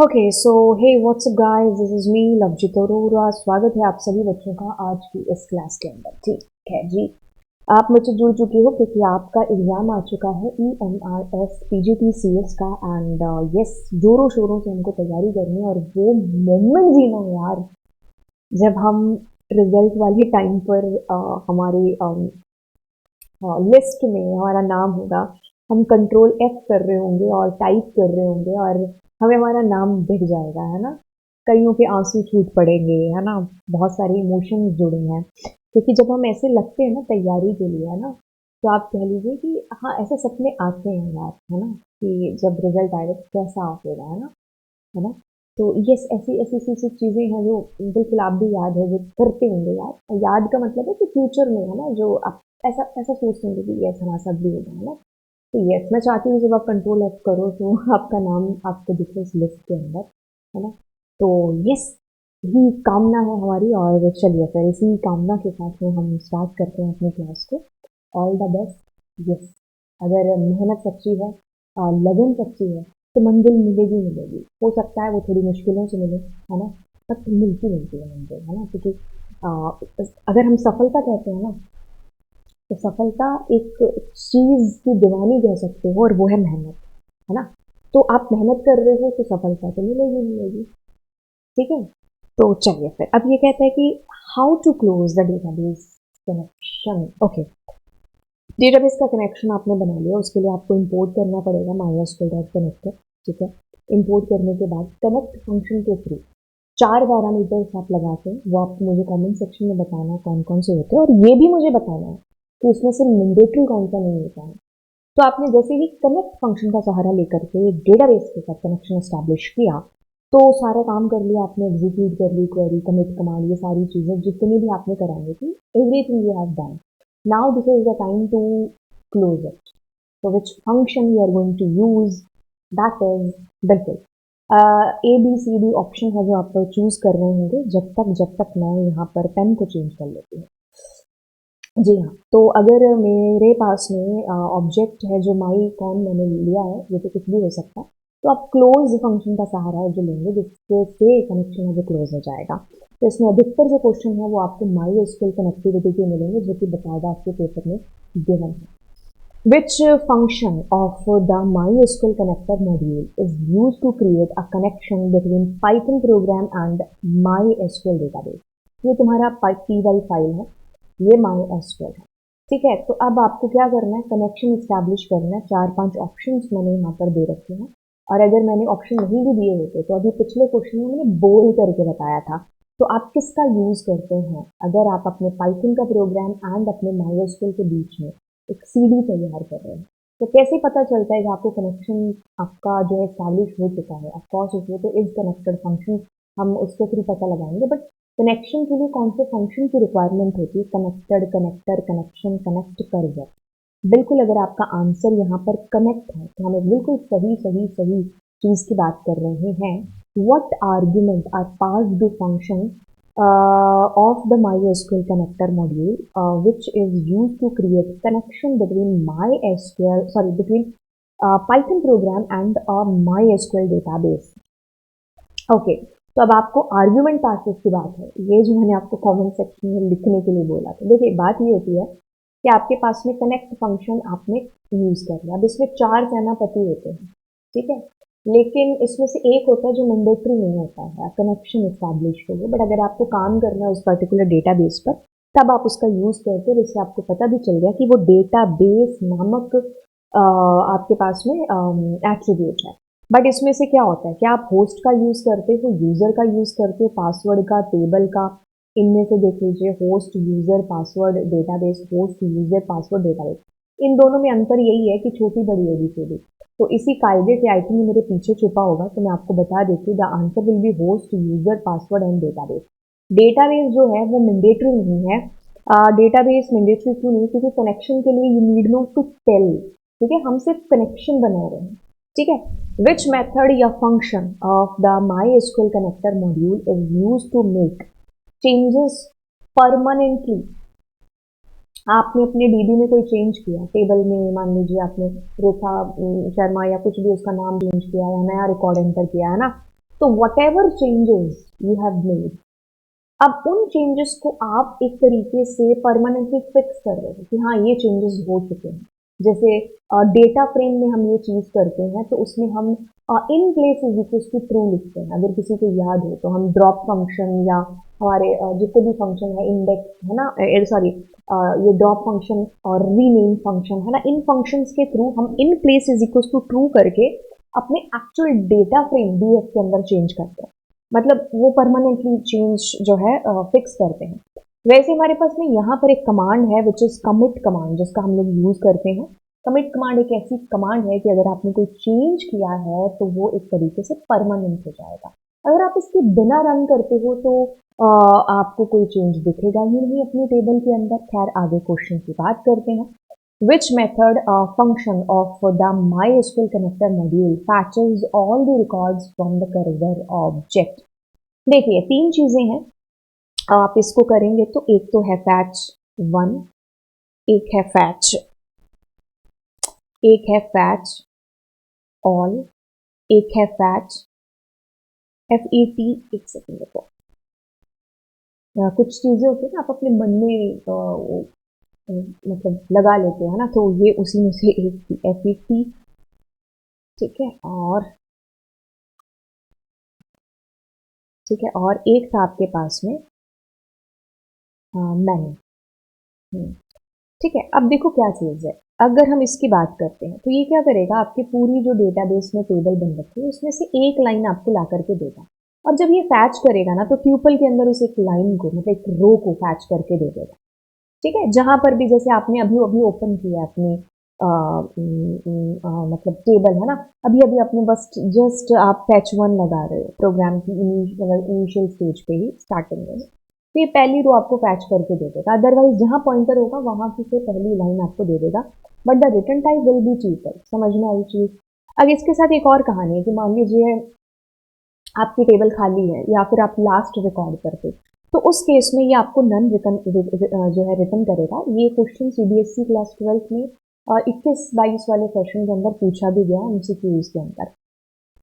Okay so hey what's up guys, this is me Lovjit Arora. स्वागत है आप सभी बच्चों का आज की इस क्लास के अंदर। ठीक है जी, आप मुझसे जुड़ चुके हो क्योंकि आपका एग्जाम आ चुका है EMRS PGT CS का। एंड यस, जोरों शोरों से हमको तैयारी करनी है और वो मोमेंट जीना है यार, जब हम रिजल्ट वाले टाइम पर हमारे लिस्ट में हमारा नाम होगा। हम कंट्रोल F कर रहे होंगे और टाइप कर रहे होंगे और हमें हमारा नाम दिख जाएगा, है ना। कईयों के आंसू छूट पड़ेंगे, है ना। बहुत सारे इमोशंस जुड़े हैं क्योंकि जब हम ऐसे लगते हैं ना तैयारी के लिए, है ना, तो आप कह लीजिए कि हाँ, ऐसे सपने आते हैं यार, है ना, कि जब रिजल्ट आएगा तो कैसा होगा, है ना। तो यस, ऐसी ऐसी सी सी चीज़ें हैं जो बिल्कुल आप भी याद है, जो करते होंगे याद। और याद का मतलब है कि फ्यूचर में, है ना, जो आप ऐसा ऐसा सोचते होंगे कि यस हमारे साथ भी होगा, है ना। तो यस, मैं चाहती हूँ जब आप कंट्रोल F करो तो आपका नाम आपको दिखे उस लिस्ट के अंदर, है ना। तो यस, यही कामना है हमारी। और चलिए फिर इसी कामना के साथ में हम स्टार्ट करते हैं अपनी क्लास को। All the best. यस, अगर मेहनत सच्ची है, लगन सच्ची है, तो मंजिल मिलेगी मिलेगी। हो सकता है वो थोड़ी मुश्किलों से मिले, है ना, बट मिलती मिलती है मंजिल, है ना। क्योंकि अगर हम सफलता कहते हैं ना, तो सफलता एक चीज की दीवानी कह सकते हो, और वो है मेहनत, है ना। तो आप मेहनत कर रहे हो तो सफलता तो मिलेगी मिलेगी। ठीक है। तो चलिए फिर अब ये कहते हैं कि how to close the database connection. Okay, database का कनेक्शन आपने बना लिया, उसके लिए आपको इंपोर्ट करना पड़ेगा MySQL.connector। ठीक है। इंपोर्ट करने के बाद कनेक्ट फंक्शन के थ्रू 4 पैरामीटर्स आप लगाते हैं, वो आप मुझे कमेंट सेक्शन में बताना कौन कौन से होते हैं, और ये भी मुझे बताना है कि उसमें से मैंडेटरी कौन सा नहीं होता है। तो आपने जैसे ही कनेक्ट फंक्शन का सहारा लेकर के डेटाबेस के साथ कनेक्शन एस्टैब्लिश किया, तो सारा काम कर लिया आपने, एग्जीक्यूट कर ली क्वेरी, कमिट कमांड, ये सारी चीजें जितनी भी आपने करानी थी, everything you have done. Now this is the time to close it. so which function you are going to use, that is, बिल्कुल ABCD ऑप्शन है जो आप चूज कर रहे होंगे। जब तक मैं यहाँ पर पेन को चेंज कर लेती हूँ। जी हाँ, तो अगर मेरे पास में ऑब्जेक्ट है जो माई कॉन मैंने लिया है, ये तो कुछ भी हो सकता है, तो आप क्लोज फंक्शन का सहारा है जो लेंगे, जिससे से कनेक्शन है जो क्लोज हो जाएगा। तो इसमें अधिकतर जो क्वेश्चन है वो आपको MySQL कनेक्टिविटी के मिलेंगे, जो कि बताएगा आपके पेपर में गिवन है। Which function of the MySQL connector module is used to create a connection between Python program and MySQL database? ये तुम्हारा py फाइल है, ये MySQL है। ठीक है, तो अब आपको क्या करना है, कनेक्शन इस्टेब्लिश करना है। 4-5 ऑप्शंस मैंने यहाँ पर दे रखे हैं, और अगर मैंने ऑप्शन नहीं भी दिए होते तो अभी पिछले क्वेश्चन में मैंने बोल करके बताया था। तो आप किसका यूज करते हैं अगर आप अपने पाइथन का प्रोग्राम एंड अपने MySQL के बीच में एक सीडी तैयार कर रहे हैं? तो कैसे पता चलता है कि आपको कनेक्शन आपका जो है स्टैब्लिश हो चुका है? ऑफकोर्स उसमें तो इज कनेक्टेड फंक्शन हम उसके थ्रू पता लगाएंगे, बट कनेक्शन के लिए कौन से फंक्शन की रिक्वायरमेंट होती है? कनेक्टेड, कनेक्टर, कनेक्शन, कनेक्ट कर। बिल्कुल, अगर आपका आंसर यहाँ पर कनेक्ट है तो हम एक बिल्कुल सही सही सही चीज की बात कर रहे हैं। What argument are passed to function of the MySQL connector module, which is used to create connection between Python program and a MySQL database? Okay, तो अब आपको आर्ग्यूमेंट पासेस की बात है, ये जो मैंने आपको कमेंट सेक्शन में लिखने के लिए बोला था। देखिए, बात ये होती है कि आपके पास में कनेक्ट फंक्शन आपने यूज कर लिया। अब इसमें 4 सेनापति होते हैं, ठीक है, लेकिन इसमें से एक होता है जो मैंडेटरी नहीं होता है कनेक्शन इस्टेब्लिश के लिए, बट अगर आपको काम करना है उस पर्टिकुलर डेटाबेस पर, तब आप उसका यूज करते हो, जिससे आपको पता भी चल गया कि वो डेटाबेस नामक आपके पास में एट्रीब्यूट है। बट इसमें से क्या होता है, क्या आप होस्ट का यूज करते हो, यूजर का यूज करते हो, पासवर्ड का, टेबल का? इनमें से देख लीजिए, host, user, password, database, host, user, password, database, इन दोनों में अंतर यही है कि छोटी बड़ी एबीसीडी। तो इसी कायदे के आई थिंक मेरे पीछे छुपा होगा, तो मैं आपको बता देती हूँ। The answer will be host, user, password and database. Database जो है वो मैंडेटरी नहीं है। डेटाबेस मैंडेटरी क्यों नहीं? क्योंकि कनेक्शन के लिए you need not to tell, ठीक है, हम सिर्फ कनेक्शन बना रहे हैं। ठीक है। Which method या function of the MySQL connector module is used to make changes permanently? आपने अपने डीबी में कोई चेंज किया, टेबल में मान लीजिए आपने रेखा शर्मा या कुछ भी उसका नाम चेंज किया, या नया रिकॉर्ड एंटर किया, है ना, तो whatever changes you have made, अब उन चेंजेस को आप एक तरीके से परमानेंटली फिक्स कर रहे हो कि हाँ ये चेंजेस हो चुके हैं। जैसे डेटा फ्रेम में हम ये चीज़ करते हैं तो उसमें हम in place is equal to true लिखते हैं। अगर किसी को याद हो तो हम ड्रॉप फंक्शन या हमारे जितने भी फंक्शन है, इंडेक्स है ना, सॉरी ये ड्रॉप फंक्शन और रीनेम फंक्शन है ना, इन फंक्शंस के थ्रू हम in place is equal to true करके अपने एक्चुअल डेटा फ्रेम डीएफ के अंदर चेंज करते हैं। मतलब वो परमानेंटली चेंज जो है फिक्स करते हैं। वैसे हमारे पास में यहाँ पर एक कमांड है विच इज कमिट कमांड, जिसका हम लोग यूज करते हैं। कमिट कमांड एक ऐसी कमांड है कि अगर आपने कोई चेंज किया है तो वो एक तरीके से परमानेंट हो जाएगा। अगर आप इसके बिना रन करते हो तो आपको कोई चेंज दिखेगा ही नहीं अपने टेबल के अंदर। खैर आगे क्वेश्चन की बात करते हैं। Which method function of the MySQL connector module fetches all the records from the current object? देखिए तीन चीजें हैं, आप इसको करेंगे तो एक तो है fetch 1, एक है fetch all, एक है fetch FET। एक सेकेंड देखो, कुछ चीजें होती है ना आप अपने मन में मतलब लगा लेते हैं ना, तो ये उसी में से एक थी FET, ठीक है। और एक था आपके पास में मैंने, ठीक है। अब देखो क्या चीज़ है, अगर हम इसकी बात करते हैं तो ये क्या करेगा, आपकी पूरी जो डेटाबेस में टेबल बन रखी है उसमें से एक लाइन आपको ला करके देगा। और जब ये फैच करेगा ना तो ट्यूपल के अंदर उस एक लाइन को, मतलब एक रो को फैच करके दे देगा, ठीक है। जहां पर भी जैसे आपने अभी अभी ओपन किया अपने मतलब टेबल है ना, अभी अभी आपने बस जस्ट आप फैच 1 लगा रहे हो प्रोग्राम की इनिशियल स्टेज पे ही, स्टार्टिंग में, तो ये पहली रो आपको फैच करके दे देगा। अदरवाइज जहां पॉइंटर होगा वहां की से पहली लाइन आपको दे देगा, but the return type will be tuple. समझ में आई चीज। अब इसके साथ एक और कहानी है कि मान लीजिए आपकी टेबल खाली है या फिर आप लास्ट रिकॉर्ड करते, तो उस केस में ये आपको नन जो है रिटर्न करेगा। ये क्वेश्चन सीबीएसई क्लास 12 में 21-22 वाले सेशन के अंदर पूछा भी गया एमसीक्यूज के अंदर।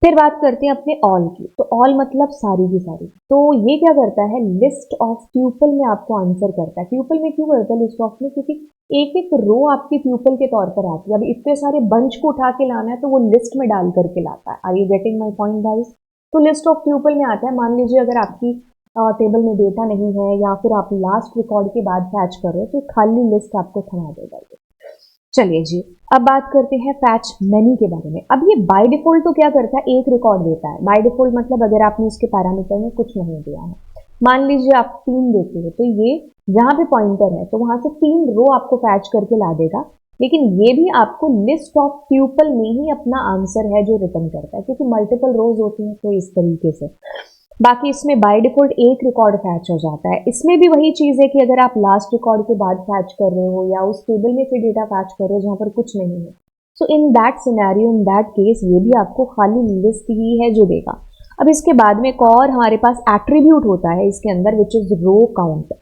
फिर बात करते हैं अपने ऑल की, तो ऑल मतलब सारी की सारी। तो ये क्या करता है, लिस्ट ऑफ ट्यूपल में आपको आंसर करता है। ट्यूपल में क्यों करता है लिस्ट ऑफ में, क्योंकि एक एक रो आपकी ट्यूपल के तौर पर आती है। अब इतने सारे बंच को उठा के लाना है तो वो लिस्ट में डाल करके लाता है। Are you getting my point guys? तो लिस्ट ऑफ ट्यूपल में आता है। मान लीजिए अगर आपकी टेबल में डेटा नहीं है या फिर आप लास्ट रिकॉर्ड के बाद फैच कर रहे हो तो खाली लिस्ट आपको थमा देगा। चलिए जी, अब बात करते हैं फैच मेनी के बारे में। अब ये बाय डिफॉल्ट तो क्या करता है, एक रिकॉर्ड देता है। बाय डिफॉल्ट मतलब अगर आपने इसके पैरामीटर में कुछ नहीं दिया है, मान लीजिए आप 3 देते हो तो ये यहाँ पे पॉइंटर है तो वहां से 3 रो आपको फैच करके ला देगा। लेकिन ये भी आपको लिस्ट ऑफ ट्यूपल में ही अपना आंसर है जो रिटर्न करता है, क्योंकि मल्टीपल रोज होती हैं तो इस तरीके से। बाकी इसमें बाय डिफॉल्ट एक रिकॉर्ड फैच हो जाता है। इसमें भी वही चीज है कि अगर आप लास्ट रिकॉर्ड के बाद फैच कर रहे हो या उस टेबल में से डेटा फैच कर रहे हो जहां पर कुछ नहीं है, so in that scenario, in that case ये भी आपको खाली लिस्ट ही है जो देगा। अब इसके बाद में एक और हमारे पास एट्रीब्यूट होता है इसके अंदर, विच इज रो काउंट।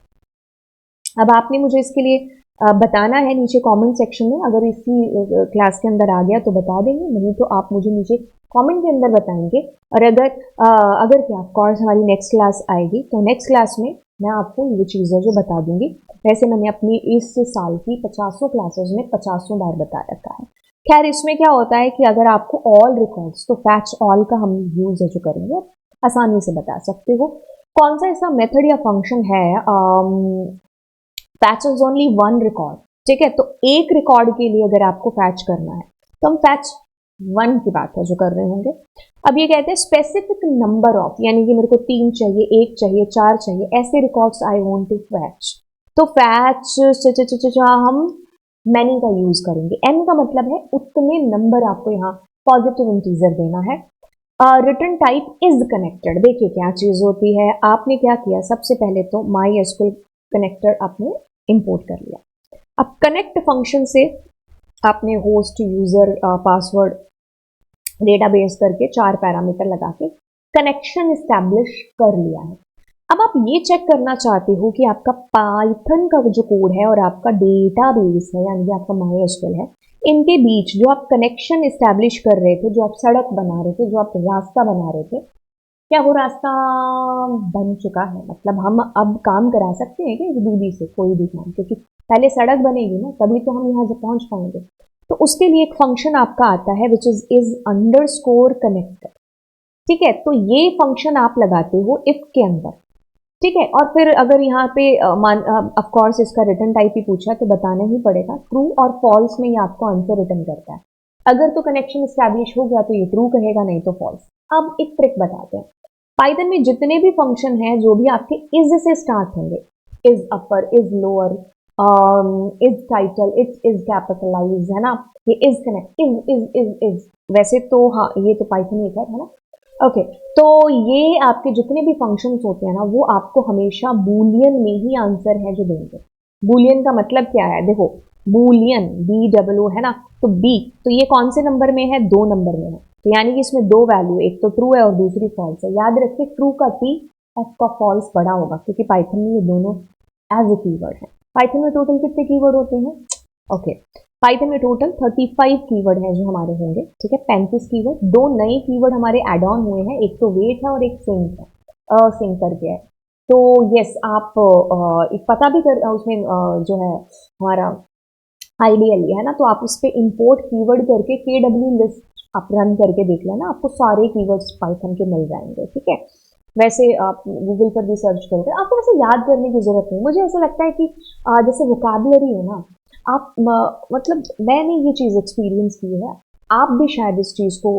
अब आपने मुझे इसके लिए बताना है नीचे कमेंट सेक्शन में। अगर इसी क्लास के अंदर आ गया तो बता देंगे, नहीं तो आप मुझे नीचे कमेंट के अंदर बताएंगे। और अगर क्या कोर्स हमारी नेक्स्ट क्लास आएगी तो नेक्स्ट क्लास में मैं आपको ये चीज़ें जो बता दूंगी। वैसे मैंने अपनी इस साल की 50 क्लासेस में 50 बार बता रखा है। खैर इसमें क्या होता है कि अगर आपको ऑल रिकॉर्ड्स, तो फैच ऑल का हम यूज है जो करेंगे, आसानी से बता सकते हो। कौन सा ऐसा मेथड या फंक्शन है फैचेस ओनली वन रिकॉर्ड, ठीक है। तो एक रिकॉर्ड के लिए अगर आपको फैच करना है तो हम फैच 1 की बात है जो कर रहे होंगे। अब ये कहते हैं स्पेसिफिक नंबर ऑफ, यानी कि मेरे को 3 चाहिए, 1 चाहिए, 4 चाहिए, ऐसे records I want to fetch. तो फैच हम मैनी का यूज करेंगे। एन का मतलब है उतने नंबर आपको यहाँ पॉजिटिव इंटीजर देना है। Return type is connected. देखिए क्या चीज होती है, आपने क्या किया, सबसे पहले तो माई एसक्यूएल कनेक्टर आपने इंपोर्ट कर लिया। अब कनेक्ट फंक्शन से आपने होस्ट, यूजर, पासवर्ड, डेटाबेस करके 4 पैरामीटर लगा के कनेक्शन इस्टेब्लिश कर लिया है। अब आप ये चेक करना चाहते हो कि आपका पाइथन का जो कोड है और आपका डेटाबेस है यानी कि आपका माईएसक्यूएल है, इनके बीच जो आप कनेक्शन इस्टेब्लिश कर रहे थे, जो आप सड़क बना रहे थे, जो आप रास्ता बना रहे थे, क्या वो रास्ता बन चुका है? मतलब हम अब काम करा सकते हैं क्या इस दीदी से कोई भी काम? क्योंकि पहले सड़क बनेगी ना, तभी तो हम यहाँ से पहुंच पाएंगे। तो उसके लिए एक फंक्शन आपका आता है विच इज अंडरस्कोर कनेक्टर। ठीक है, तो ये फंक्शन आप लगाते हो इफ के अंदर। ठीक है, और फिर अगर यहाँ पे ऑफ कोर्स इसका रिटर्न टाइप ही पूछा तो बताना ही पड़ेगा, ट्रू और फॉल्स में ये आपको आंसर रिटर्न करता है। अगर तो कनेक्शन स्टैब्लिश हो गया तो ये ट्रू कहेगा, नहीं तो फॉल्स। अब एक ट्रिक बताते हैं। पाइथन में जितने भी फंक्शन हैं जो भी आपके इज से स्टार्ट होंगे, is upper, is lower, is title, is capitalize, है ना, ये इज कनेक्ट, इज वैसे तो हाँ ये तो पाइथन में है ना। ओके, तो ये आपके जितने भी फंक्शंस होते हैं ना वो आपको हमेशा बूलियन में ही आंसर है जो देंगे। बूलियन का मतलब क्या है? देखो, बूलियन BOO है ना, तो बी, तो ये कौन से नंबर में है? 2 नंबर में है, तो यानी कि इसमें दो वैल्यू, एक तो ट्रू है और दूसरी फॉल्स है। याद रखिए ट्रू का T, एफ का फॉल्स बड़ा होगा, क्योंकि पाइथन में ये दोनों एज ए कीवर्ड है। पाइथन में टोटल कितने कीवर्ड होते हैं? ओके, पाइथन में टोटल 35 कीवर्ड हैं जो हमारे होंगे। ठीक है, 35 कीवर्ड। दो नए कीवर्ड हमारे एड ऑन हुए हैं, एक तो वेट है और एक सिंक है, सिंक करके है। तो यस, आप एक पता भी कर उसमें जो है हमारा आइडियली है ना, तो आप उस पर इंपोर्ट कीवर्ड करके KW लिस्ट आप रन करके देख लेना, आपको सारे कीवर्ड्स पाइथन के मिल जाएंगे। ठीक है, वैसे आप गूगल पर भी सर्च करके आपको वैसे याद करने की जरूरत नहीं। मुझे ऐसा लगता है कि जैसे वोकैबुलरी है ना, आप मतलब मैंने ये चीज़ एक्सपीरियंस की है, आप भी शायद इस चीज़ को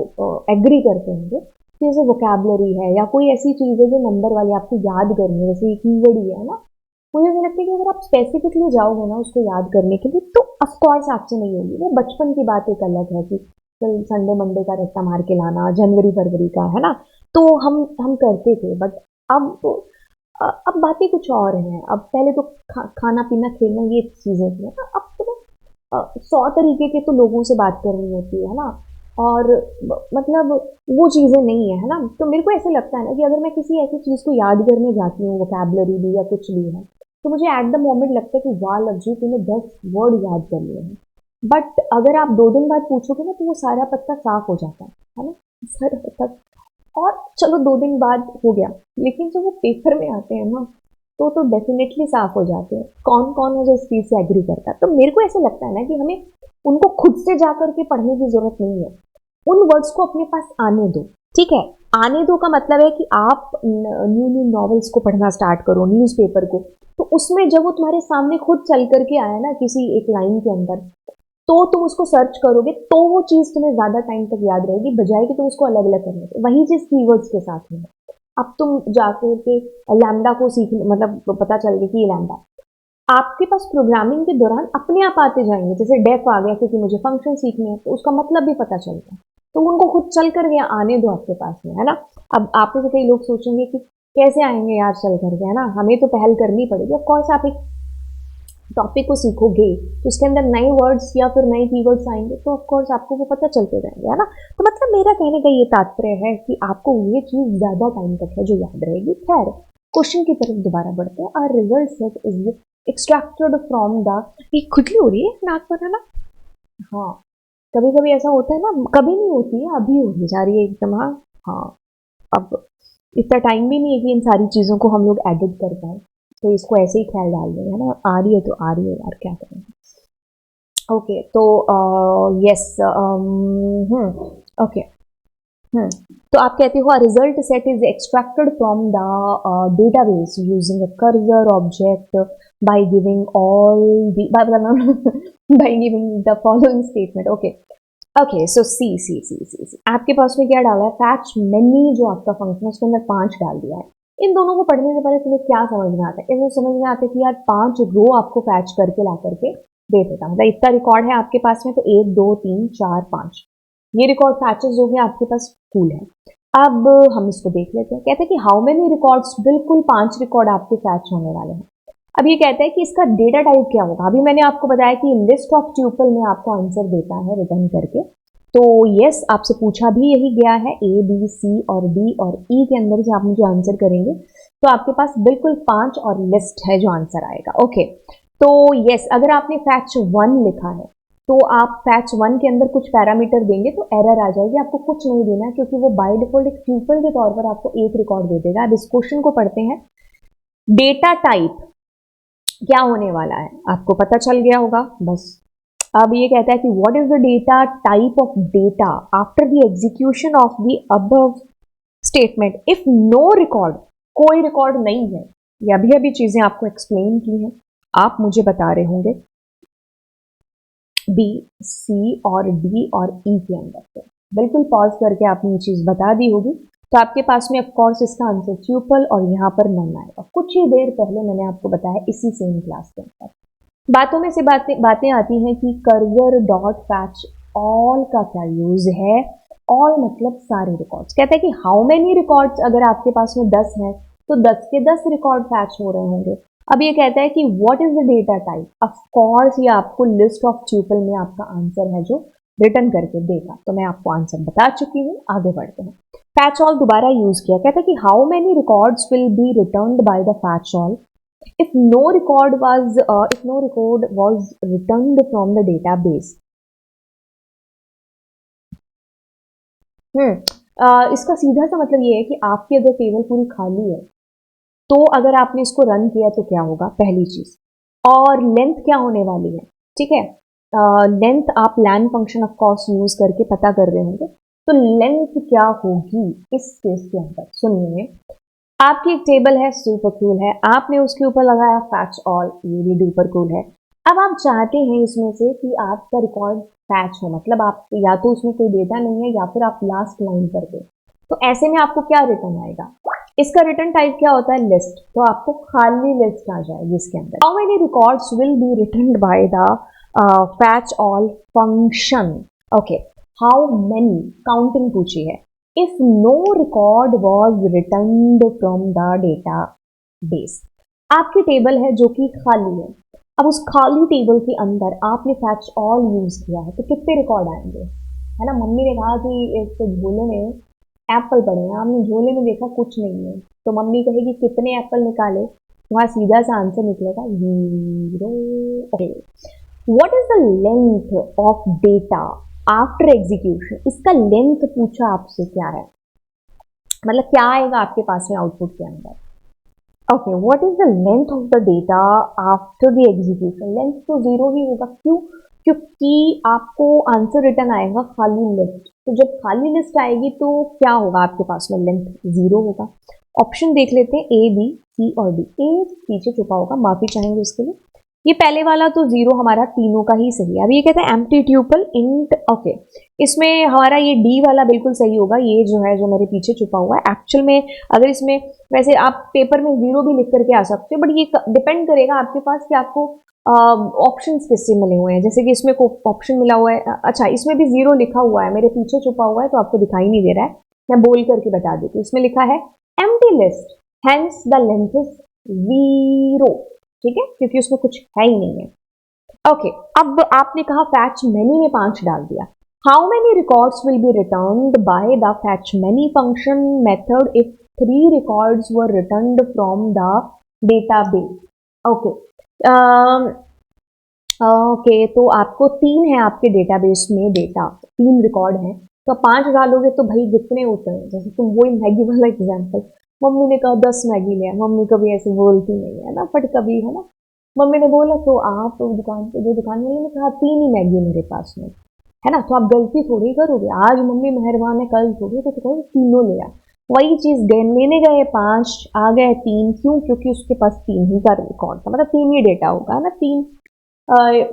एग्री करते होंगे कि जैसे वोकैबुलरी है या कोई ऐसी चीज़ है जो नंबर वाली आपको याद करनी है, जैसे कीवर्ड ही है ना, मुझे ऐसा लगता है कि अगर आप स्पेसिफिकली जाओगे ना उसको याद करने के लिए तो ऑफकोर्स आपसे नहीं होगी। वो बचपन की बात एक अलग है कि चल संडे मंडे का रट्टा मार के लाना, जनवरी फरवरी का, है ना, तो हम करते थे। बट अब अब बातें कुछ और हैं। अब पहले तो खाना पीना खेलना ये चीजें थी ना, अब तो 100 तरीके के तो लोगों से बात करनी होती है ना, और मतलब वो चीजें नहीं है ना। तो मेरे को ऐसे लगता है ना कि अगर मैं किसी ऐसी चीज को याद करने जाती हूँ, वोकैबुलरी भी या कुछ भी है, तो मुझे एट द मोमेंट लगता है कि वाह लज्जी तूने 10 वर्ड याद कर लिए हैं। बट अगर आप 2 दिन बाद पूछोगे ना तो वो सारा पत्ता साफ हो जाता है ना, सारा पत्ता। और चलो 2 दिन बाद हो गया, लेकिन जब वो पेपर में आते हैं ना तो डेफिनेटली साफ हो जाते हैं। कौन कौन है जो इस चीज से एग्री करता है? तो मेरे को ऐसे लगता है ना कि हमें उनको खुद से जा करके पढ़ने की जरूरत नहीं है, उन वर्ड्स को अपने पास आने दो। ठीक है, आने दो का मतलब है कि आप न्यू न्यू नॉवेल्स को पढ़ना स्टार्ट करो, न्यूज़पेपर को, तो उसमें जब वो तुम्हारे सामने खुद चल करके आया ना किसी एक लाइन के अंदर, तो तुम उसको सर्च करोगे तो वो चीज तुम्हें ज्यादा टाइम तक याद रहेगी, बजाय कि तुम उसको अलग अलग करने के। वही चीज कीवर्ड्स के साथ में है। अब तुम जाकर के लैम्डा को सीख, मतलब पता चल गया कि ये लैम्डा आपके पास प्रोग्रामिंग के दौरान अपने आप आते जाएंगे। जैसे डेफ आ गया क्योंकि मुझे फंक्शन सीखने हैं, तो उसका मतलब भी पता चल गया, तो उनको खुद चल कर गया, आने दो आपके पास में, है ना। अब आप में से कई लोग सोचेंगे कि कैसे आएंगे यार चल करके, है ना, हमें तो पहल करनी पड़ेगी। ऑफ कोर्स आप एक टॉपिक को सीखोगे तो उसके अंदर नए वर्ड्स या फिर नए कीवर्ड्स आएंगे, तो ऑफ कोर्स आपको वो पता चलते जाएंगे, है ना। तो मतलब मेरा कहने का ये तात्पर्य है कि आपको ये चीज ज्यादा टाइम तक है जो याद रहेगी। खैर, क्वेश्चन की तरफ दोबारा बढ़ते हैं। Our result set is extracted from the, ये खुजली हो रही है नाक पर, है ना। हाँ, कभी कभी ऐसा होता है ना, कभी नहीं होती है, अभी होने जा रही है एकदम। हाँ हाँ, अब इतना टाइम भी नहीं है कि इन सारी चीज़ों को हम लोग एडिट कर पाए, तो इसको ऐसे ही ख्याल डाल देंगे, है ना। आ रही है तो आ रही है यार, क्या करेंगे। ओके, तो यस, ओके, तो आप कहते हो result set is extracted from the database using a cursor object by giving all by giving the following statement. Okay okay, so see आपके पास में क्या डाला है? फैच मेनी जो आपका फंक्शन है उसके अंदर 5 डाल दिया है। इन दोनों को पढ़ने से पहले तुम्हें क्या समझ में आता है? इसमें समझ में आता है कि यार 5 रो आपको फैच करके ला करके दे देता, मतलब इतना रिकॉर्ड है आपके पास में, तो 1 2 3 4 5 ये रिकॉर्ड फैचेस जो है आपके पास फुल है। अब हम इसको देख लेते हैं। कहते हैं कि हाउ मेनी रिकॉर्ड्स, बिल्कुल 5 रिकॉर्ड आपके फैच होने वाले हैं। अब ये कहता है कि इसका डेटा टाइप क्या होगा। अभी मैंने आपको बताया कि लिस्ट ऑफ ट्यूपल में आपको आंसर देता है रिटर्न करके, तो यस आपसे पूछा भी यही गया है, ए बी सी और डी और ई के अंदर से आप मुझे आंसर करेंगे, तो आपके पास बिल्कुल 5 और लिस्ट है जो आंसर आएगा। ओके, तो यस अगर आपने फैच 1 लिखा है तो आप फैच 1 के अंदर कुछ पैरामीटर देंगे तो एरर आ जाएगी, आपको कुछ नहीं देना है क्योंकि वो बाय डिफॉल्ट एक ट्यूपल के तौर पर आपको एक रिकॉर्ड दे देगा। अब इस क्वेश्चन को पढ़ते हैं। डेटा टाइप क्या होने वाला है आपको पता चल गया होगा। बस अब ये कहता है कि what is the data type of data after the execution of the above statement if no record, कोई रिकॉर्ड नहीं है। ये अभी अभी चीजें आपको एक्सप्लेन की हैं, आप मुझे बता रहे होंगे बी, सी और डी और ई के अंदर से। बिल्कुल पॉज करके आपने ये चीज बता दी होगी, तो आपके पास में ऑफ कोर्स इसका आंसर ट्यूपल और यहाँ पर नन आएगा। कुछ ही देर पहले मैंने आपको बताया इसी सेम क्लास के अंदर। बातों में से बातें आती हैं कि कर्सर डॉट फैच ऑल का क्या यूज है। ऑल मतलब सारे रिकॉर्ड्स। कहता है कि हाउ मेनी रिकॉर्ड्स, अगर आपके पास में 10 है तो 10 के 10 रिकॉर्ड फैच हो रहे होंगे। अब ये कहता है कि what is the data type. Of course ये आपको लिस्ट ऑफ ट्यूपल में आपका आंसर है जो रिटर्न करके देगा। तो मैं आपको आंसर बता चुकी हूँ, आगे बढ़ते हैं। फैच ऑल दोबारा यूज किया। कहता है कि how many records will B returned bye the fetch all if no record was returned from the database। इसका सीधा सा मतलब ये है कि आपकी अगर टेबल पूरी खाली है तो अगर आपने इसको रन किया तो क्या होगा, पहली चीज। और लेंथ क्या होने वाली है, ठीक है। लेंथ आप लैन फंक्शन ऑफ कोर्स यूज करके पता कर रहे होंगे, तो लेंथ क्या होगी इस केस के अंदर। सुनिए, आपकी एक टेबल है, सुपर कूल है, आपने उसके ऊपर लगाया फैच ऑल, ये भी डुपर कूल है। अब आप चाहते हैं इसमें से कि आपका रिकॉर्ड फैच हो, मतलब आप या तो उसमें कोई डेटा नहीं है या फिर आप लास्ट लाइन कर दे, तो ऐसे में आपको क्या रिटर्न आएगा। इसका रिटर्न टाइप क्या होता है, लिस्ट। तो आपको खाली लिस्ट आ जाएगी इसके अंदर। How many records will be return by the fetch all function. Okay, how many counting पूछी है। If no record was returned from the database. आपकी टेबल है जो कि खाली है, अब उस खाली टेबल के अंदर आपने फैच ऑल यूज किया है तो कितने रिकॉर्ड आएंगे, है ना। मम्मी ने कहा कि एक झोले में एप्पल पड़े हैं, आपने झोले में देखा कुछ नहीं है, तो मम्मी कहेगी कितने एप्पल निकाले, वहां सीधा सा आंसर निकलेगा 0। Okay, what is the length of data after execution. इसका लेंथ पूछा आपसे क्या है, मतलब क्या आएगा आपके पास में आउटपुट के अंदर। Okay, what is the length of the data after the execution. Length तो 0 ही होगा, क्यों, क्योंकि आपको आंसर रिटर्न आएगा खाली लिस्ट। तो जब खाली लिस्ट आएगी तो क्या होगा आपके पास में, लेंथ 0 होगा। ऑप्शन देख लेते हैं, ए, बी, सी और डी। ए पीछे छुपा होगा, माफी चाहेंगे उसके लिए। ये पहले वाला तो 0 हमारा तीनों का ही सही है। अब ये कहता है एम्प्टी ट्यूपल इंट। ओके, इसमें हमारा ये डी वाला बिल्कुल सही होगा। ये जो है जो मेरे पीछे छुपा हुआ है, एक्चुअल में अगर इसमें, वैसे आप पेपर में 0 भी लिख करके आ सकते हो, बट ये डिपेंड करेगा आपके पास कि आपको ऑप्शंस किससे मिले हुए हैं। जैसे कि इसमें ऑप्शन मिला हुआ है, अच्छा इसमें भी 0 लिखा हुआ है, मेरे पीछे छुपा हुआ है तो आपको दिखाई नहीं दे रहा है, मैं बोल करके बता देती हूँ। इसमें लिखा है empty list, hence the length is 0, ठीक है, क्योंकि उसमें कुछ है ही नहीं है। ओके, अब आपने कहा फैच मेनी में 5 डाल दिया। How many records will B returned bye the fetch many function method if 3 records were returned from the database. Okay, okay, तो आपको 3 है आपके डेटाबेस में डेटा, 3 रिकॉर्ड है, तो 5 डालोगे तो भाई कितने होते हैं। जैसे तुम वही मैगी वाला एग्जाम्पल, मम्मी ने कहा 10 मैगी ले, मम्मी कभी ऐसे बोलती नहीं है ना, बट कभी है ना, मम्मी ने बोला तो आप दुकान पे, जो दुकान वाले ने कहा 3 ही मैगी मेरे पास में, है ना, तो आप गलती थोड़ी करोगे। आज मम्मी मेहरबान है, कल थोड़ी, तो कहोगे तीनों ले आ। वही चीज लेने गए 5, आ गए 3, क्यों, क्योंकि उसके पास 3 ही का रिकॉर्ड था, मतलब 3 ही डेटा होगा ना। 3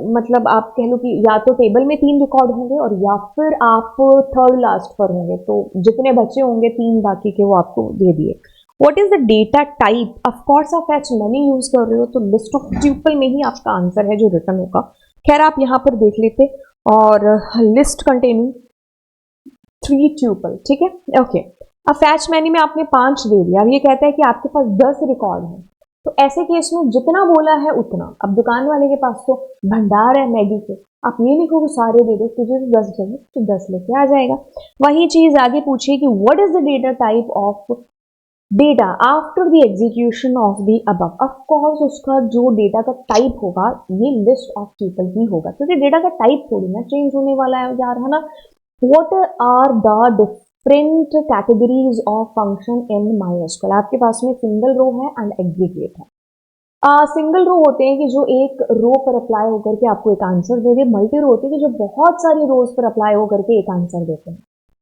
मतलब आप कह लो कि या तो टेबल में 3 रिकॉर्ड होंगे और या फिर आप थर्ड लास्ट पर होंगे, तो जितने बचे होंगे 3 बाकी के वो आपको दे दिए। What is the data type. Of course आप फैच मनी यूज कर रहे हो तो लिस्ट ऑफ ट्यूपल में ही आपका आंसर है जो रिटर्न होगा। खैर आप यहाँ पर देख लेते, और लिस्ट कंटेनिंग 3 ट्यूपल, ठीक है। ओके, अब फैच मैनी में आपने 5 दे दिया। अब ये कहता है कि आपके पास 10 रिकॉर्ड है, तो ऐसे केस में जितना बोला है उतना। अब दुकान वाले के पास तो भंडार है मैगी के, आप ये नहीं कहो सारे दे दो, तुझे 10 चाहिए तो 10 लेके आ जाएगा। वही चीज आगे पूछिए कि what is the data type of data after the execution of the above, of course उसका जो डेटा का टाइप होगा ये लिस्ट ऑफ पीपल ही होगा, क्योंकि डेटा का टाइप थोड़ी ना चेंज होने वाला है जा रहा है ना। What are the different categories of function in MySQL? आपके पास में सिंगल रो है एंड एग्रीगेट है। सिंगल रो होते हैं कि जो एक रो पर अप्लाई होकर के आपको एक आंसर दे दे। मल्टी रो होते हैं कि जो बहुत सारी रोज पर अप्लाई होकर के एक आंसर देते हैं।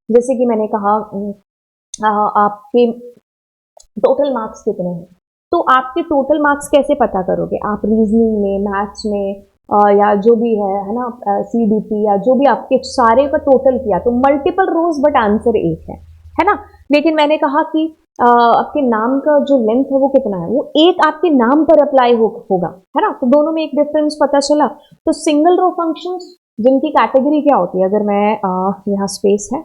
जैसे कि मैंने कहा आपके टोटल मार्क्स कितने हैं, तो आपके टोटल मार्क्स कैसे पता करोगे? आप रीजनिंग में, मैथ्स में या जो भी है ना, CDP या जो भी आपके सारे का टोटल किया तो मल्टीपल रोज बट आंसर एक है ना। लेकिन मैंने कहा कि आपके नाम का जो लेंथ है वो कितना है, वो एक आपके नाम पर अप्लाई होगा, है ना। तो दोनों में एक डिफरेंस पता चला। तो सिंगल रो फंक्शंस जिनकी कैटेगरी क्या होती है, अगर मैं यहाँ स्पेस है,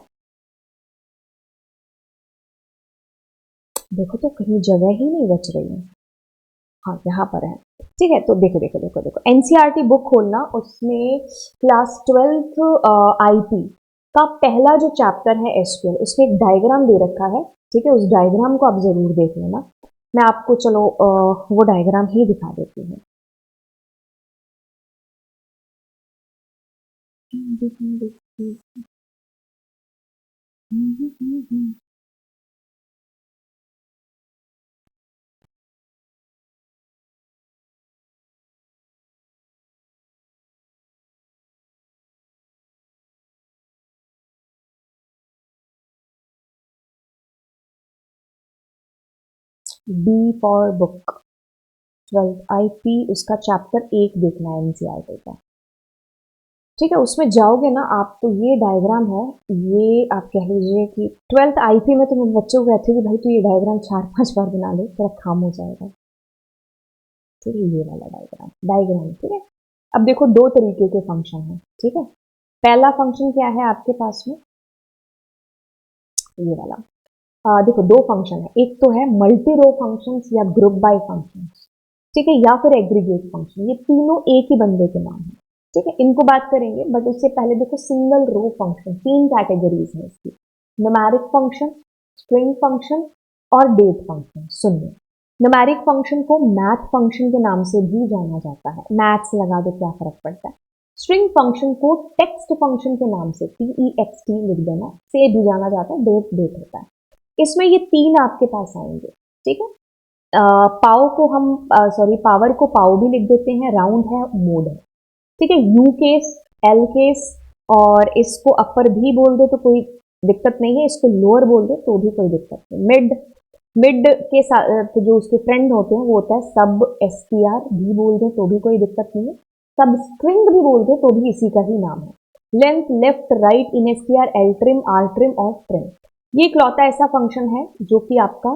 देखो तो कहीं जगह ही नहीं बच रही है। हाँ यहाँ पर है, ठीक है। तो देखो देखो देखो देखो NCERT बुक खोलना, उसमें क्लास 12th IP का पहला जो चैप्टर है SQL, उसमें एक डायग्राम दे रखा है, ठीक है। उस डायग्राम को आप जरूर देख लेना। मैं आपको चलो वो डायग्राम ही दिखा देती हूँ। B for book 12th IP, उसका चैप्टर 1 देखना है NCERT का, ठीक है। उसमें जाओगे ना आप तो ये डायग्राम है, ये आप कह लीजिए कि 12th IP में तो मैं बच्चों को कहती हूँ कि भाई तू ये डायग्राम 4-5 बार बना ले, तेरा काम हो जाएगा, ठीक है। ये वाला डायग्राम, ठीक है। अब देखो दो तरीके के फंक्शन हैं, ठीक है। पहला फंक्शन क्या है आपके पास में, ये वाला। देखो दो फंक्शन है, एक तो है मल्टी रो फंक्शंस या ग्रुप बाय फंक्शंस, ठीक है, या फिर एग्रीगेट फंक्शन। ये तीनों एक ही बंदे के नाम है, ठीक है। इनको बात करेंगे, बट उससे पहले देखो सिंगल रो फंक्शन, तीन कैटेगरीज है इसकी, न्यूमेरिक फंक्शन, स्ट्रिंग फंक्शन और डेट फंक्शन। सुनिए, न्यूमेरिक फंक्शन को मैथ फंक्शन के नाम से भी जाना जाता है, मैथ्स लगा दो क्या फर्क पड़ता है। स्ट्रिंग फंक्शन को टेक्स्ट फंक्शन के नाम से, TEXT लिख देना, से भी जाना जाता है, डेट डेट होता है। इसमें ये तीन आपके पास आएंगे, ठीक है। पाव को हम पावर को पाव भी लिख देते हैं, राउंड है, मोड है, ठीक है। यू केस, एल केस, और इसको अपर भी बोल दे तो कोई दिक्कत नहीं है, इसको लोअर बोल दे तो भी कोई दिक्कत नहीं। मिड, मिड के साथ जो उसके फ्रेंड होते हैं वो होता है सब, STR भी बोल दे तो भी कोई दिक्कत नहीं है, सब स्ट्रिंग भी बोल दे तो भी इसी का ही नाम है। Length, left, right, in STR, L trim, R trim और ट्रिम, ये इकलौता ऐसा फंक्शन है जो कि आपका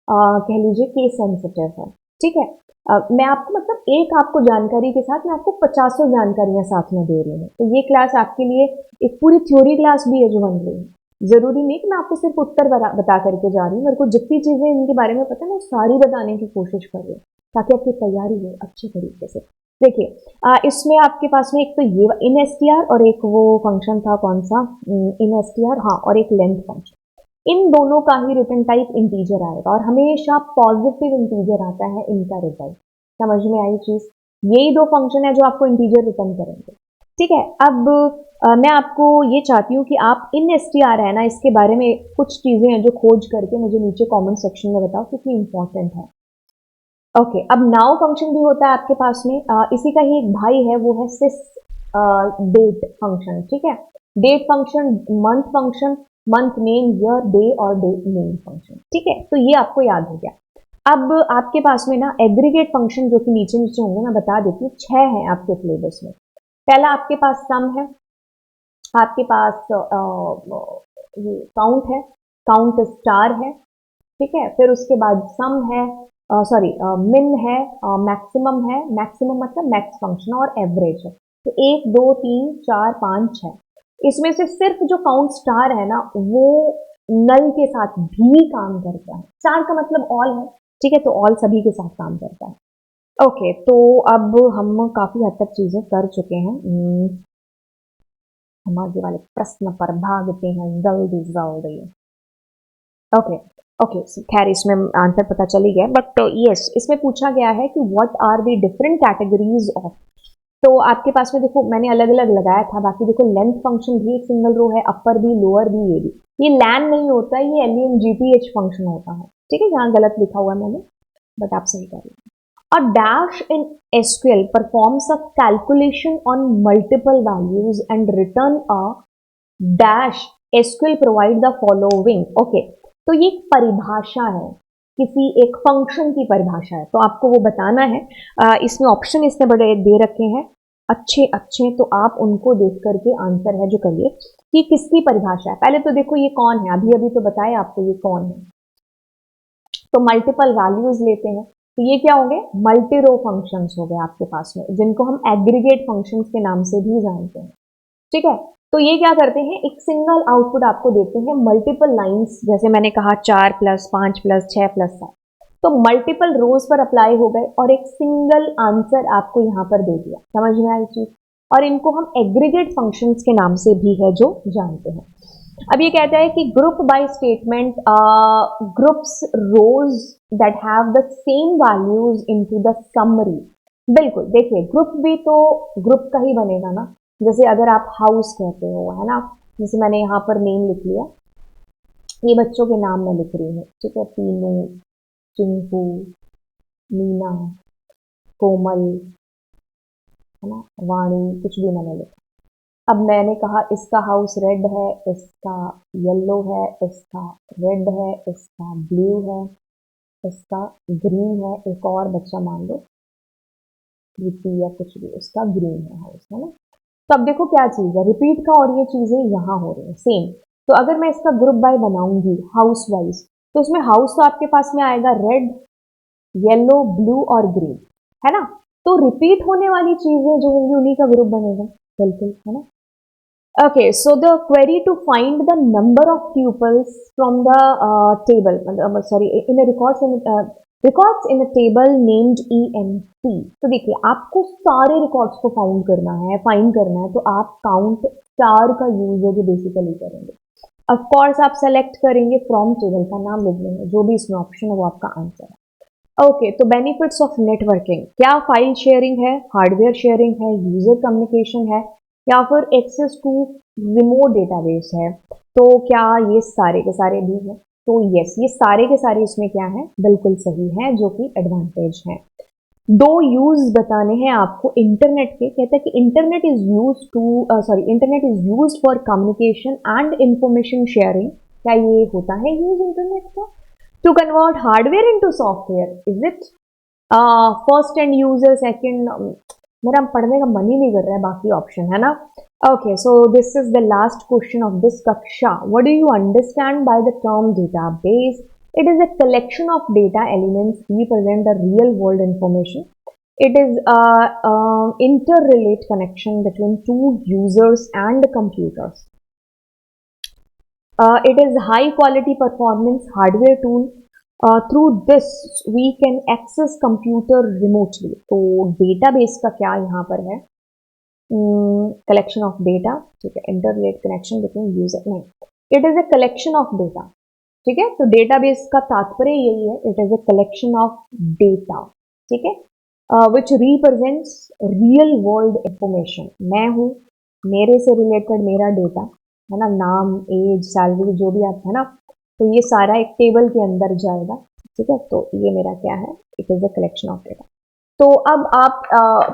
कह लीजिए केस सेंसिटिव है, ठीक है। मैं आपको मतलब एक आपको जानकारी के साथ मैं आपको 50 जानकारियां साथ में दे रही हूँ, तो ये क्लास आपके लिए एक पूरी थ्योरी क्लास भी है जो बन रही है। जरूरी नहीं कि मैं आपको सिर्फ उत्तर बता करके जा रही हूँ, मेरे को जितनी चीजें इनके बारे में पता है मैं सारी बताने की कोशिश कर रही हूँ ताकि आपकी तैयारी हो अच्छे तरीके से। देखिए इसमें आपके पास में एक तो ये इन STR और एक वो फंक्शन था कौन सा, इन STR, हाँ, और एक लेंथ फंक्शन। इन दोनों का ही रिटर्न टाइप इंटीजर आएगा और हमेशा पॉजिटिव इंटीजर आता है इनका रिजल्ट। समझ में आई चीज? यही दो फंक्शन है जो आपको इंटीजर रिटर्न करेंगे, ठीक है। अब मैं आपको ये चाहती हूँ कि आप इन STR है ना, इसके बारे में कुछ चीजें हैं जो खोज करके मुझे नीचे कमेंट सेक्शन में बताओ क्योंकि इंपॉर्टेंट है। ओके, अब नाउ फंक्शन भी होता है आपके पास में, इसी का ही एक भाई है, वो है सिस डेट फंक्शन, ठीक है। Date function, month function, month name, year, day और डे नेम फंक्शन, ठीक है। तो ये आपको याद हो गया। अब आपके पास में ना एग्रीगेट फंक्शन जो कि नीचे नीचे होंगे, मैं बता देती हूँ, 6 हैं आपके सिलेबस में। पहला आपके पास सम है, आपके पास ये काउंट है, काउंट स्टार है, ठीक है। फिर उसके बाद सम है, सॉरी मिन है, मैक्सिमम है, मैक्सिमम मतलब मैक्स फंक्शन, और एवरेज है। तो 1 2 3 4 5 6, इसमें से सिर्फ जो काउंट स्टार है ना वो नल के साथ भी काम करता है। स्टार का मतलब ऑल है, ठीक है, तो ऑल सभी के साथ काम करता है। ओके, तो अब हम काफी हद तक चीजें कर चुके हैं। हम आगे वाले प्रश्न पर भागते हैं जल्दी जल्दी। ओके ओके, खैर इसमें आंसर पता चल ही गया, बट यस इसमें पूछा गया है कि what are the different categories of. तो आपके पास में देखो मैंने अलग अलग लगाया था, बाकी देखो लेंथ फंक्शन भी एक सिंगल रो है, अपर भी लोअर भी ये भी, ये लैन नहीं होता, ये LENGTH फंक्शन होता है, ठीक है, यहाँ गलत लिखा हुआ है मैंने, बट आप सही कर रहे हैं। A dash in SQL performs a calculation on multiple values and return a dash. SQL provide the following. Okay, तो ये एक परिभाषा है, किसी एक फंक्शन की परिभाषा है, तो आपको वो बताना है। इसमें ऑप्शन इसने बड़े दे रखे हैं अच्छे अच्छे, तो आप उनको देख करके आंसर है जो करिए कि किसकी परिभाषा है। पहले तो देखो ये कौन है, अभी अभी तो बताया आपको ये कौन है। तो मल्टीपल वैल्यूज लेते हैं, तो ये क्या हो गए, मल्टी रो फंक्शंस हो गए आपके पास में, जिनको हम एग्रीगेट फंक्शंस के नाम से भी जानते हैं, ठीक है। तो ये क्या करते हैं, एक सिंगल आउटपुट आपको देते हैं मल्टीपल लाइंस, जैसे मैंने कहा 4 + 5 + 6 + 7, तो मल्टीपल रोज पर अप्लाई हो गए और एक सिंगल आंसर आपको यहाँ पर दे दिया, समझ में आई चीज। और इनको हम एग्रीगेट फंक्शंस के नाम से भी है जो जानते हैं। अब ये कहता है कि group by statement groups rows that have the same values into the summary. बिल्कुल, देखिए ग्रुप भी तो ग्रुप का ही बनेगा ना, जैसे अगर आप हाउस कहते हो, है ना, जैसे मैंने यहाँ पर नेम लिख लिया, ये बच्चों के नाम मैं लिख रही हूँ, ठीक है, तीनू, चिंकू, मीना, कोमल, है ना, वाणी, कुछ भी मैंने लिखा। अब मैंने कहा इसका हाउस रेड है, इसका येलो है, इसका रेड है, इसका ब्लू है, इसका ग्रीन है, एक और बच्चा मान लो कृति या कुछ भी, उसका ग्रीन है हाउस, है ना। तो अब देखो क्या चीज़ है, रिपीट का, और ये चीज़ें यहाँ हो रही हैं सेम। तो अगर मैं इसका ग्रुप बाय बनाऊंगी हाउस वाइज, तो इसमें हाउस तो आपके पास में आएगा रेड, येलो, ब्लू और ग्रीन, है ना। तो रिपीट होने वाली चीज़ें जो होंगी उन्हीं का ग्रुप बनेगा, बिल्कुल, है ना। Okay, so the query to find the number of pupils from the table, sorry, in a records in a table named ENT. तो देखिए आपको सारे रिकॉर्ड्स को फाइंड करना है, तो आप काउंट स्टार का यूज है जो बेसिकली करेंगे। ऑफ कोर्स आप सेलेक्ट करेंगे फ्रॉम टेबल का नाम लिख लेंगे, जो भी इसमें ऑप्शन है वो आपका आंसर है। ओके, तो बेनिफिट्स ऑफ नेटवर्किंग क्या, फाइल शेयरिंग है, हार्डवेयर शेयरिंग है, यूजर कम्युनिकेशन है, या फिर एक्सेस टू रिमोट डेटाबेस है। तो क्या ये सारे के सारे भी हैं, तो यस ये सारे के सारे इसमें क्या है, बिल्कुल सही है, जो कि एडवांटेज है। दो यूज बताने हैं आपको इंटरनेट के, कहते हैं कि internet is used for communication and information sharing. क्या ये होता है यूज इंटरनेट का? To convert hardware into software, is it? First end user, second, मेरा पढ़ने का मन ही नहीं कर रहा है बाकी ऑप्शन, है ना। Okay, so this is the last question of this कक्षा। What do you understand by the term database? It is a collection of data elements represent the real world information. It is a interrelate connection between two users and computers. It is high quality performance hardware tool. Through this we can access computer remotely. तो database का क्या यहाँ पर है? Collection of data, ठीक है, interrelate connection between user, नहीं, it is a collection of data, ठीक है। तो डेटाबेस का तात्पर्य यही है, it is a collection of data, ठीक है, विच रिप्रेजेंट्स रियल वर्ल्ड इंफॉर्मेशन। मैं हूँ, मेरे से रिलेटेड मेरा डेटा, है ना, नाम, एज, सैलरी, जो भी आप, है ना, तो ये सारा एक टेबल के अंदर जाएगा, ठीक है। तो ये मेरा क्या है, it is a collection of data. तो अब आप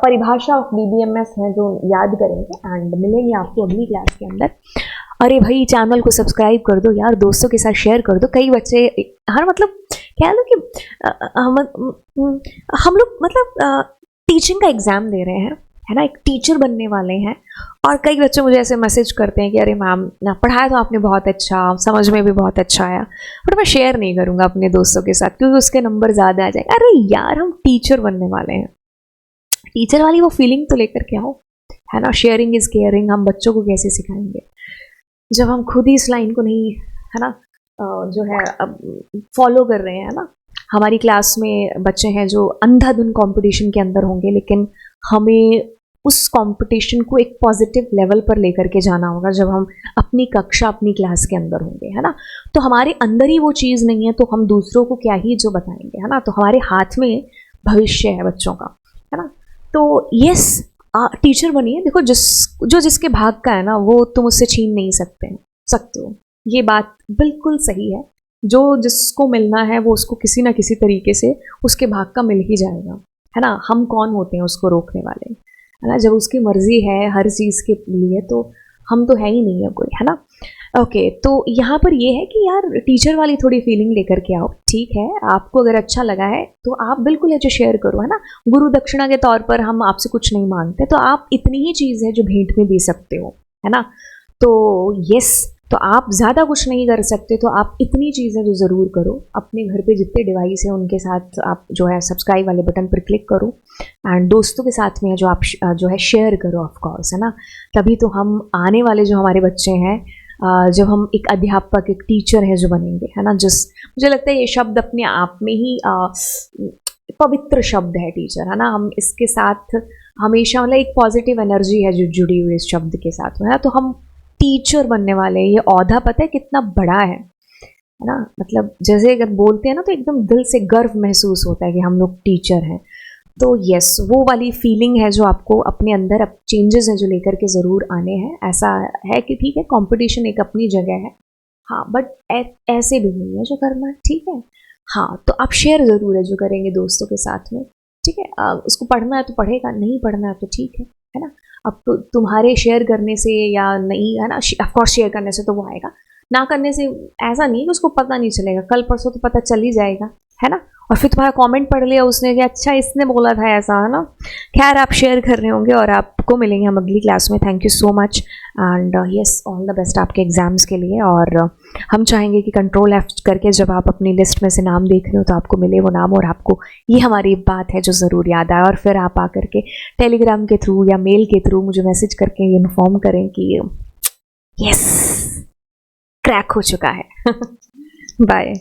परिभाषा ऑफ DBMS है जो याद करेंगे, एंड मिलेंगे आपको अगली क्लास के अंदर। अरे भाई चैनल को सब्सक्राइब कर दो यार, दोस्तों के साथ शेयर कर दो। कई बच्चे, हर मतलब कह लो कि हम लोग मतलब टीचिंग का एग्ज़ाम दे रहे हैं, है ना, एक टीचर बनने वाले हैं, और कई बच्चे मुझे ऐसे मैसेज करते हैं कि अरे मैम ना पढ़ाया तो आपने बहुत अच्छा, समझ में भी बहुत अच्छा आया, बट मैं शेयर नहीं करूँगा अपने दोस्तों के साथ क्योंकि उसके नंबर ज़्यादा आ जाएंगे। अरे यार हम टीचर बनने वाले हैं, टीचर वाली वो फीलिंग तो लेकर के आओ, है ना। शेयरिंग इज़ केयरिंग हम बच्चों को कैसे सिखाएंगे जब हम खुद ही इस लाइन को नहीं, है ना, जो है अब फॉलो कर रहे हैं ना। हमारी क्लास में बच्चे हैं जो अंधाधुन कंपटीशन के अंदर होंगे, लेकिन हमें उस कंपटीशन को एक पॉजिटिव लेवल पर लेकर के जाना होगा जब हम अपनी कक्षा अपनी क्लास के अंदर होंगे, है ना। तो हमारे अंदर ही वो चीज़ नहीं है तो हम दूसरों को क्या ही जो बताएंगे, है ना। तो हमारे हाथ में भविष्य है बच्चों का, है ना। तो यस, टीचर बनिए। देखो, जिसके भाग का है ना वो तुम उससे छीन नहीं सकते हो। ये बात बिल्कुल सही है। जो जिसको मिलना है वो उसको किसी ना किसी तरीके से उसके भाग का मिल ही जाएगा, है ना। हम कौन होते हैं उसको रोकने वाले, है ना। जब उसकी मर्जी है हर चीज़ के लिए तो हम तो है ही नहीं है कोई, है ना। ओके, तो यहाँ पर ये है कि यार टीचर वाली थोड़ी फीलिंग लेकर के आओ, ठीक है। आपको अगर अच्छा लगा है तो आप बिल्कुल ऐसे शेयर करो, है ना। गुरु दक्षिणा के तौर पर हम आपसे कुछ नहीं मांगते, तो आप इतनी ही चीज़ है जो भेंट में दे सकते हो, है ना। तो यस, तो आप ज़्यादा कुछ नहीं कर सकते तो आप इतनी चीज़ें जो ज़रूर करो। अपने घर पे जितने डिवाइस हैं उनके साथ आप जो है सब्सक्राइब वाले बटन पर क्लिक करो, एंड दोस्तों के साथ में जो आप जो है शेयर करो, ऑफ कोर्स, है ना। तभी तो हम आने वाले जो हमारे बच्चे हैं, जब हम एक अध्यापक, एक टीचर है जो बनेंगे, है ना। मुझे लगता है ये शब्द अपने आप में ही पवित्र शब्द है टीचर, है ना। हम इसके साथ हमेशा मतलब एक पॉजिटिव एनर्जी है जो जुड़ी हुई इस शब्द के साथ में, है ना। तो हम टीचर बनने वाले हैं। ये औहदा पता है कितना बड़ा है ना। मतलब जैसे अगर बोलते हैं ना तो एकदम दिल से गर्व महसूस होता है कि हम लोग टीचर हैं। तो यस, वो वाली फीलिंग है जो आपको अपने अंदर अब चेंजेस हैं जो लेकर के ज़रूर आने हैं। ऐसा है कि ठीक है, कंपटीशन एक अपनी जगह है, हाँ, बट ऐसे भी नहीं है जो करना है, ठीक है। हाँ, तो आप शेयर ज़रूर है जो करेंगे दोस्तों के साथ में, ठीक है। उसको पढ़ना है तो पढ़ेगा, नहीं पढ़ना है तो ठीक है ना। अब तो तुम्हारे शेयर करने से या नहीं, है ना, ऑफकोर्स शेयर करने से तो वो आएगा, ना करने से ऐसा नहीं है कि उसको पता नहीं चलेगा। कल परसों तो पता चल ही जाएगा, है ना। और फिर तुम्हारा कमेंट पढ़ लिया उसने कि अच्छा इसने बोला था ऐसा, है ना। खैर, आप शेयर कर रहे होंगे और आपको मिलेंगे हम अगली क्लास में। Thank you so much, and yes, all the best आपके एग्जाम्स के लिए। और हम चाहेंगे कि कंट्रोल F करके जब आप अपनी लिस्ट में से नाम देख रहे हो तो आपको मिले वो नाम, और आपको ये हमारी बात है जो ज़रूर याद आए, और फिर आप आकर के टेलीग्राम के थ्रू या मेल के थ्रू मुझे मैसेज करके इन्फॉर्म करें कि यस, क्रैक हो चुका है। बाय।